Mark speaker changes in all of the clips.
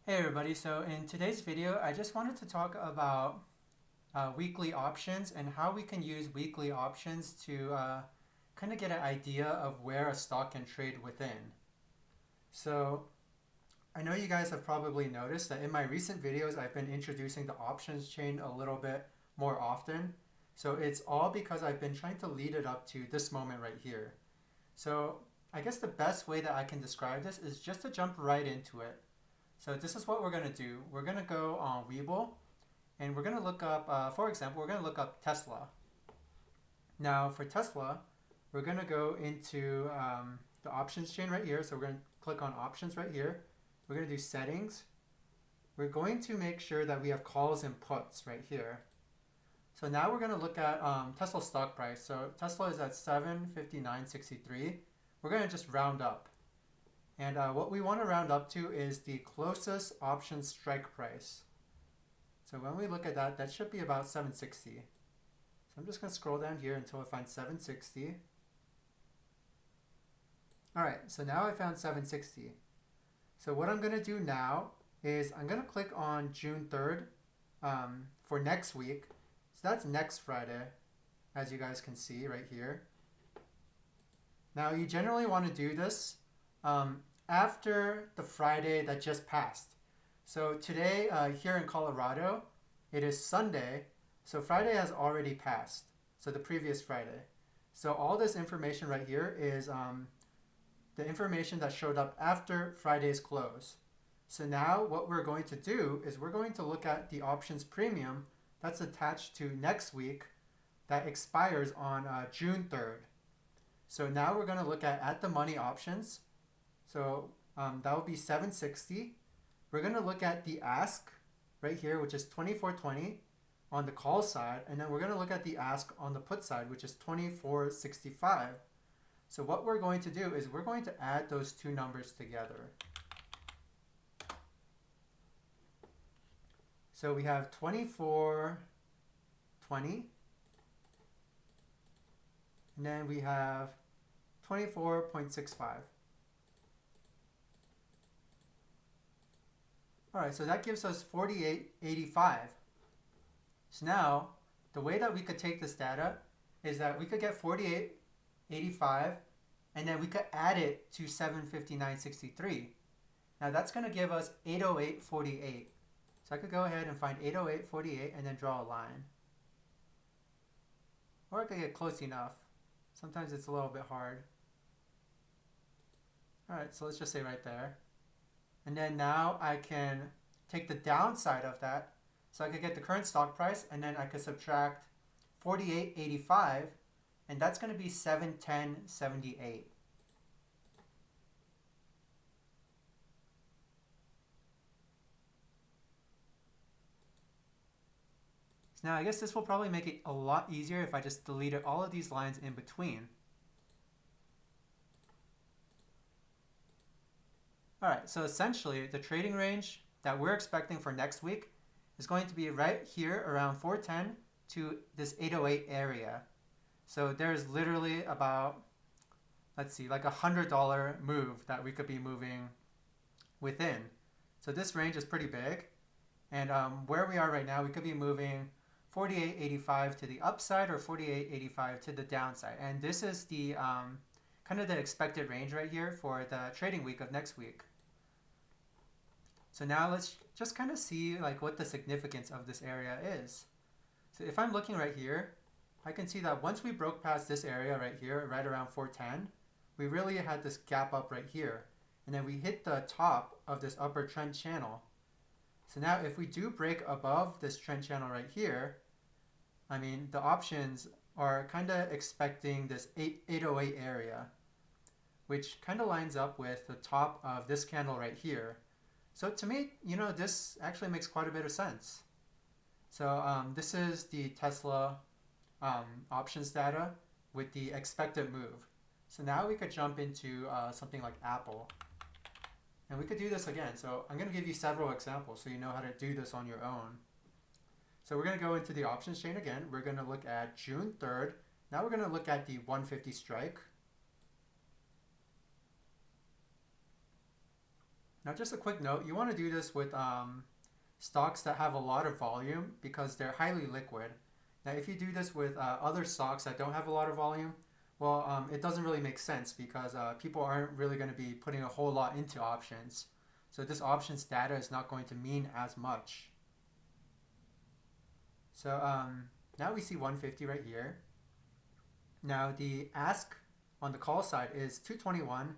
Speaker 1: Hey everybody, so in today's video I just wanted to talk about weekly options and how we can use weekly options to kind of get an idea of where a stock can trade within. So I know you guys have probably noticed that in my recent videos I've been introducing the options chain a little bit more often. So it's all because I've been trying to lead it up to this moment right here. So I guess the best way that I can describe this is just to jump right into it. So this is what we're going to do. We're going to go on Webull and we're going to look up, for example, we're going to look up Tesla. Now for Tesla, we're going to go into the options chain right here. So we're going to click on options right here. We're going to do settings. We're going to make sure that we have calls and puts right here. So now we're going to look at Tesla stock price. So Tesla is at 759.63. We're going to just round up. And what we want to round up to is the closest option strike price. So when we look at that, that should be about 760. So I'm just going to scroll down here until I find 760. All right, so now I found 760. So what I'm going to do now is I'm going to click on June 3rd for next week. So that's next Friday, as you guys can see right here. Now you generally want to do this after the Friday that just passed. So today here in Colorado, it is Sunday, so Friday has already passed, so the previous Friday. So all this information right here is the information that showed up after Friday's close. So now what we're going to do is we're going to look at the options premium that's attached to next week that expires on June 3rd. So now we're going to look at the money options. So that would be 760. We're going to look at the ask right here, which is 2420 on the call side. And then we're going to look at the ask on the put side, which is 2465. So what we're going to do is we're going to add those two numbers together. So we have 2420. And then we have 24.65. All right, so that gives us 48.85. So now, the way that we could take this data is that we could get 48.85 and then we could add it to 759.63. Now that's going to give us 808.48. So I could go ahead and find 808.48 and then draw a line. Or I could get close enough. Sometimes it's a little bit hard. All right, so let's just say right there. And then now I can take the downside of that. So I could get the current stock price and then I could subtract 48.85 and that's going to be 710.78. So now I guess this will probably make it a lot easier if I just deleted all of these lines in between. All right, so essentially the trading range that we're expecting for next week is going to be right here around 410 to this 808 area. So there's literally about, let's see, like $100 move that we could be moving within. So this range is pretty big. And where we are right now, we could be moving 48.85 to the upside or 48.85 to the downside. And this is the kind of the expected range right here for the trading week of next week. So now let's just kind of see like what the significance of this area is. So if I'm looking right here, I can see that once we broke past this area right here, right around 410, we really had this gap up right here. And then we hit the top of this upper trend channel. So now if we do break above this trend channel right here, I mean, the options are kind of expecting this 808 area, which kind of lines up with the top of this candle right here. So to me, you know, this actually makes quite a bit of sense. So this is the Tesla options data with the expected move. So now we could jump into something like Apple. And we could do this again. So I'm going to give you several examples so you know how to do this on your own. So we're going to go into the options chain again. We're going to look at June 3rd. Now we're going to look at the 150 strike. Now, just a quick note, you want to do this with stocks that have a lot of volume because they're highly liquid. Now, if you do this with other stocks that don't have a lot of volume, well, it doesn't really make sense because people aren't really going to be putting a whole lot into options. So this options data is not going to mean as much. So now we see 150 right here. Now the ask on the call side is 221.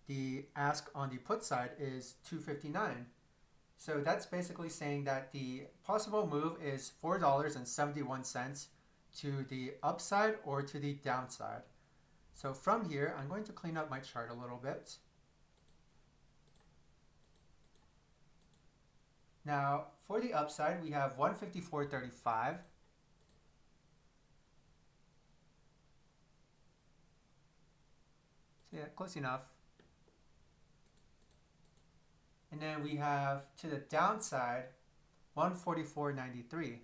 Speaker 1: The ask on the put side is 259. So that's basically saying that the possible move is $4.71 to the upside or to the downside. So from here, I'm going to clean up my chart a little bit. Now, for the upside, we have 154.35. So yeah, close enough. And then we have, to the downside, 144.93.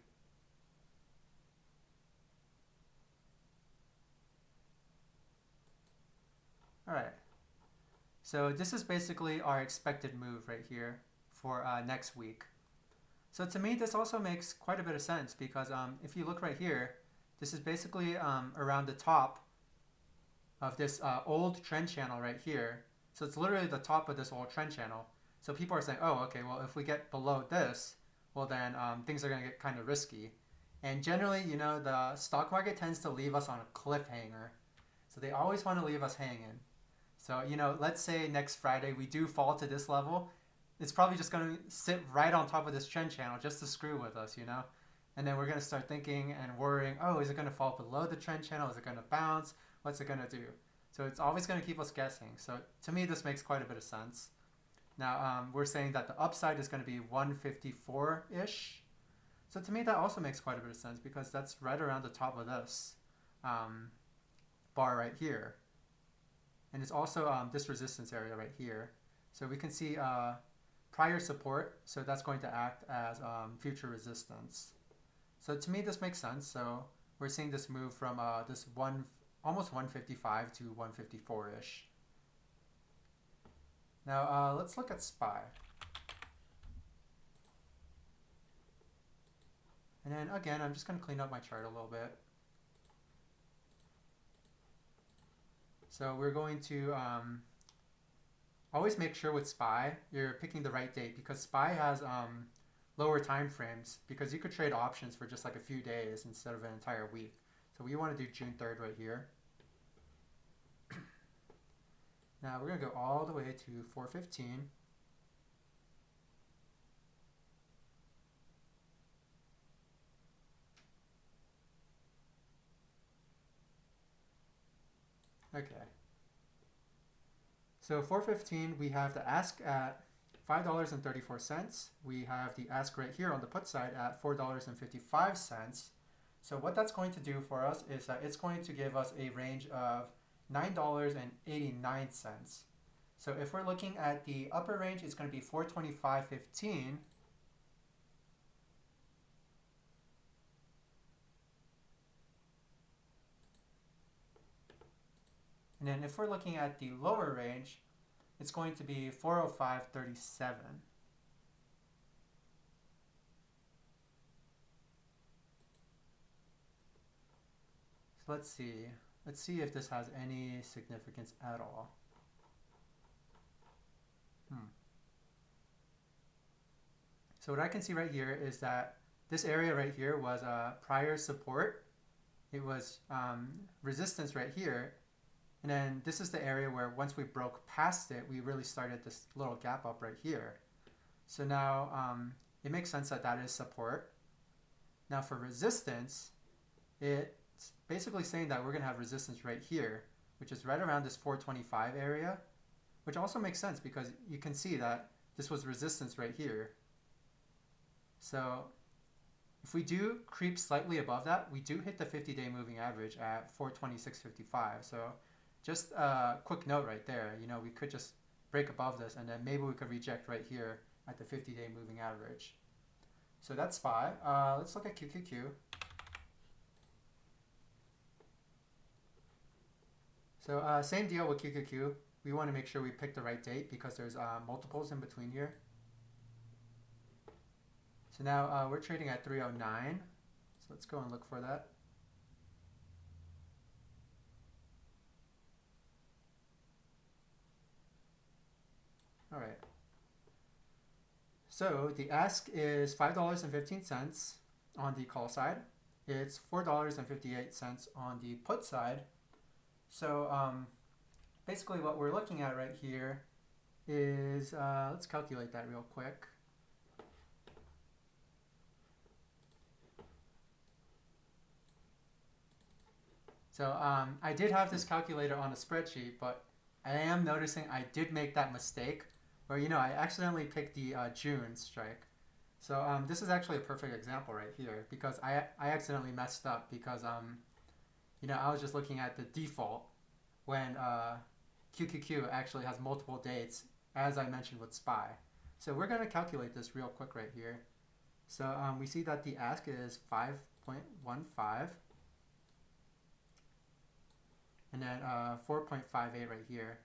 Speaker 1: All right. So this is basically our expected move right here for next week. So to me, this also makes quite a bit of sense because if you look right here, this is basically around the top of this old trend channel right here. So it's literally the top of this old trend channel. So people are saying, oh, okay, well, if we get below this, well, then things are going to get kind of risky. And generally, you know, the stock market tends to leave us on a cliffhanger. So they always want to leave us hanging. So, you know, let's say next Friday we do fall to this level. It's probably just going to sit right on top of this trend channel just to screw with us, you know? And then we're going to start thinking and worrying, oh, is it going to fall below the trend channel? Is it going to bounce? What's it going to do? So it's always going to keep us guessing. So to me, this makes quite a bit of sense. Now, we're saying that the upside is going to be 154-ish. So to me, that also makes quite a bit of sense because that's right around the top of this bar right here. And it's also this resistance area right here. So we can see prior support, so that's going to act as future resistance. So to me, this makes sense. So we're seeing this move from this almost 155 to 154-ish. Now let's look at SPY. And then again, I'm just going to clean up my chart a little bit. So we're going to always make sure with SPY you're picking the right date because SPY has lower time frames because you could trade options for just like a few days instead of an entire week. So we want to do June 3rd right here. Now we're going to go all the way to 415. Okay. So 415, we have the ask at $5.34. We have the ask right here on the put side at $4.55. So what that's going to do for us is that it's going to give us a range of $9.89. So if we're looking at the upper range, it's going to be 425.15. And then if we're looking at the lower range, it's going to be 405.37. So let's see. Let's see if this has any significance at all. So what I can see right here is that this area right here was prior support. It was resistance right here. And then this is the area where once we broke past it, we really started this little gap up right here. So now it makes sense that that is support. Now for resistance, it's basically saying that we're going to have resistance right here, which is right around this 425 area, which also makes sense because you can see that this was resistance right here. So if we do creep slightly above that, we do hit the 50-day moving average at 426.55. So just a quick note right there, you know, we could just break above this and then maybe we could reject right here at the 50-day moving average. So that's SPY. Let's look at QQQ. So same deal with QQQ. we want to make sure we pick the right date because there's multiples in between here. So now we're trading at 309. So let's go and look for that. All right. So the ask is $5.15 on the call side. It's $4.58 on the put side. So basically what we're looking at right here is, let's calculate that real quick. So I did have this calculator on a spreadsheet, but I am noticing I did make that mistake where, I accidentally picked the June strike. So this is actually a perfect example right here because I accidentally messed up because, I was just looking at the default when QQQ actually has multiple dates, as I mentioned with SPY. So we're going to calculate this real quick right here. So we see that the ask is 5.15. And then 4.58 right here.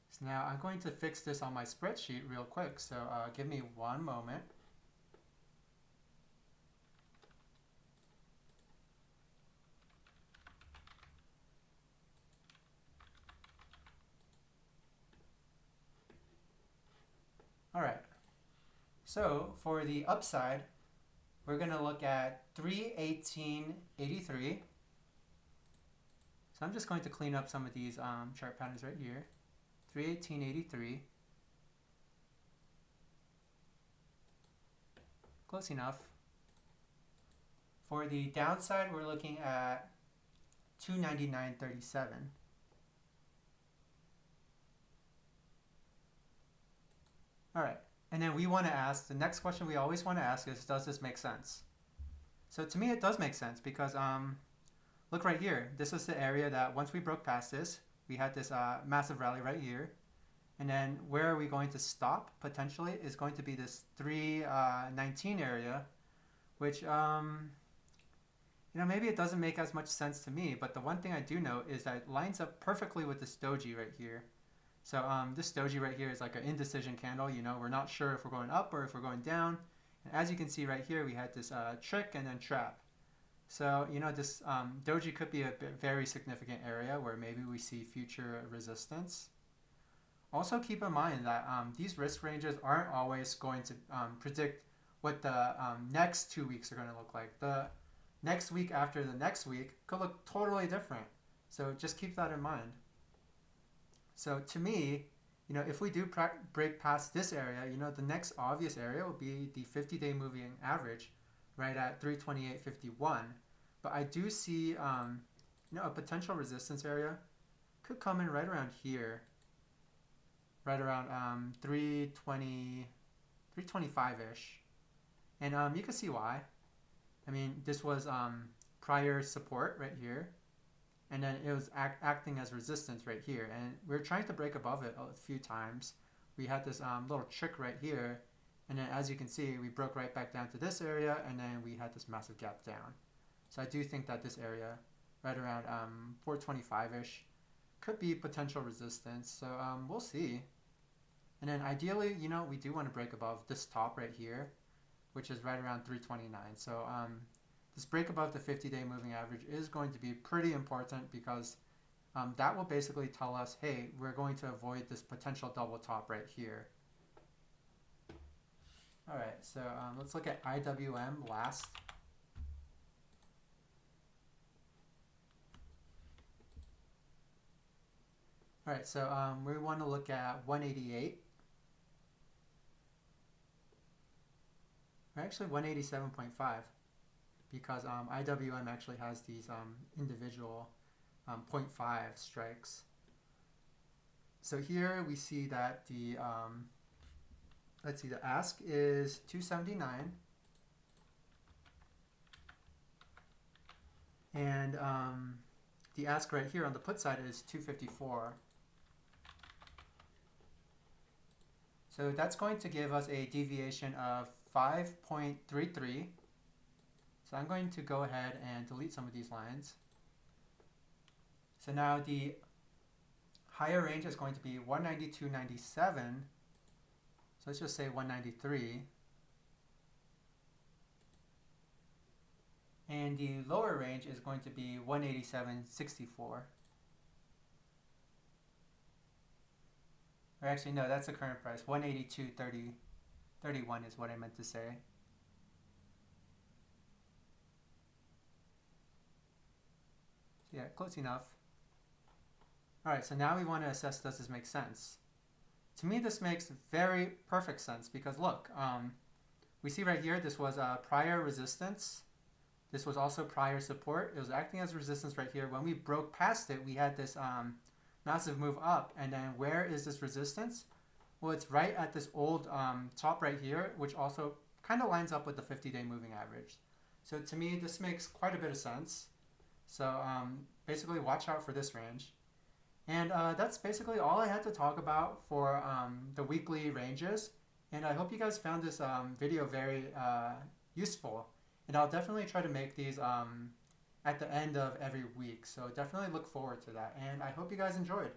Speaker 1: So now I'm going to fix this on my spreadsheet real quick. So give me one moment. All right. So for the upside, we're going to look at 318.83. So I'm just going to clean up some of these chart patterns right here. 318.83. Close enough. For the downside, we're looking at 299.37. All right. And then we want to ask, the next question we always want to ask is, does this make sense? So to me, it does make sense because look right here. This is the area that once we broke past this, we had this massive rally right here. And then where are we going to stop potentially is going to be this 319 area, which, maybe it doesn't make as much sense to me. But the one thing I do know is that it lines up perfectly with this doji right here. So this doji right here is like an indecision candle. We're not sure if we're going up or if we're going down. And as you can see right here, we had this trick and then trap. So, this doji could be a very significant area where maybe we see future resistance. Also keep in mind that these risk ranges aren't always going to predict what the next 2 weeks are going to look like. The next week after the next week could look totally different. So just keep that in mind. So to me, if we do break past this area, the next obvious area will be the 50-day moving average right at 328.51. But I do see, a potential resistance area could come in right around here, right around 325-ish. And you can see why. I mean, this was prior support right here. And then it was acting as resistance right here. And we're trying to break above it a few times. We had this little trick right here. And then as you can see, we broke right back down to this area. And then we had this massive gap down. So I do think that this area, right around 425-ish, could be potential resistance. So we'll see. And then ideally, we do want to break above this top right here, which is right around 329. So this break above the 50-day moving average is going to be pretty important because that will basically tell us, hey, we're going to avoid this potential double top right here. All right, so let's look at IWM last. All right, so we want to look at 188. Or actually 187.5. Because IWM actually has these individual 0.5 strikes. So here we see that the, let's see, the ask is 279. And the ask right here on the put side is 254. So that's going to give us a deviation of 5.33. So I'm going to go ahead and delete some of these lines. So now the higher range is going to be 192.97. So let's just say 193. And the lower range is going to be 187.64. Or actually, no, that's the current price. 182.31 is what I meant to say. So yeah, close enough. All right, so now we want to assess, does this make sense? To me, this makes very perfect sense because look, we see right here, this was a prior resistance. This was also prior support. It was acting as resistance right here. When we broke past it, we had this massive move up. And then where is this resistance? Well, it's right at this old top right here, which also kind of lines up with the 50-day moving average. So to me, this makes quite a bit of sense. So basically, watch out for this range. And that's basically all I had to talk about for the weekly ranges. And I hope you guys found this video very useful. And I'll definitely try to make these at the end of every week. So definitely look forward to that. And I hope you guys enjoyed.